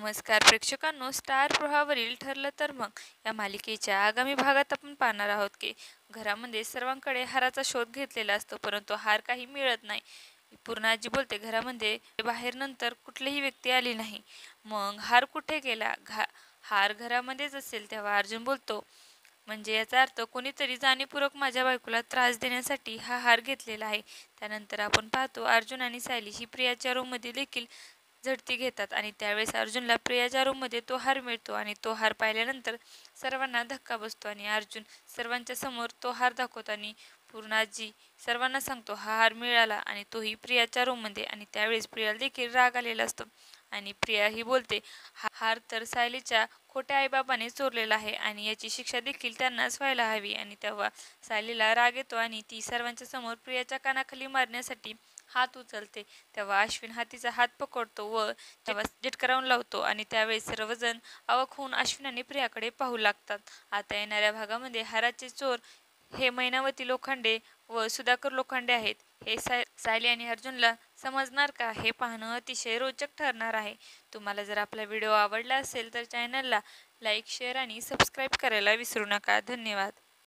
नमस्कार प्रेक्षकांनो, स्टार प्रवाहावरील ठरलं तर मग या मालिकेच्या आगामी भागात आपण पाहणार आहोत की घरामध्ये सर्वांकडे हाराचा शोध घेतलेला असतो, परंतु हार काही मिळत नाही. पूर्ण आजी बोलते, घरामध्ये बाहेर नंतर कुठलीही व्यक्ती आली नाही. मग हार कुठे गेला? हार घरामध्येच असेल. तेव्हा अर्जुन बोलतो, म्हणजे याचा अर्थ कोणीतरी जाणीवपूर्वक माझ्या बायकोला त्रास देण्यासाठी हा हार घेतलेला आहे. त्यानंतर आपण पाहतो अर्जुन आणि सायली ही प्रियाच्या रूममध्ये देखील झडती घेतात आणि त्यावेळेस अर्जुनला प्रियाच्या रूममध्ये तो हार मिळतो आणि तो हार पाहिल्यानंतर सर्वांना धक्का बसतो आणि अर्जुन सर्वांच्या समोर तो हार दाखवतो आणि पूर्ण आजी सर्वांना सांगतो हा हार मिळाला आणि तोही प्रियाच्या रूममध्ये. आणि त्यावेळेस प्रियाला देखील राग आलेला असतो आणि प्रिया ही बोलते, हा हार तर सायलीच्या खोट्या आईबाबाने चोरलेला आहे आणि याची शिक्षा देखील त्यांनाच व्हायला हवी. आणि तेव्हा सायलीला राग येतो आणि ती सर्वांच्या समोर प्रियाच्या कानाखाली मारण्यासाठी हात उचलते. तेव्हा अश्विन हा तिचा हात पकडतो व तेव्हा झटकारावून लावतो आणि त्यावेळेस सर्वजण अवाक होऊन अश्विन आणि प्रियाकडे पाहू लागतात. आता येणाऱ्या भागामध्ये हाराचे चोर हे मैनावती लोखंडे व सुधाकर लोखंडे आहेत. हे सायली आणि अर्जुनला समजणार का, हे पाहणं अतिशय रोचक ठरणार आहे. तुम्हाला जर आपला व्हिडिओ आवडला असेल तर चॅनलला लाईक, शेअर आणि सबस्क्राईब करायला विसरू नका. धन्यवाद.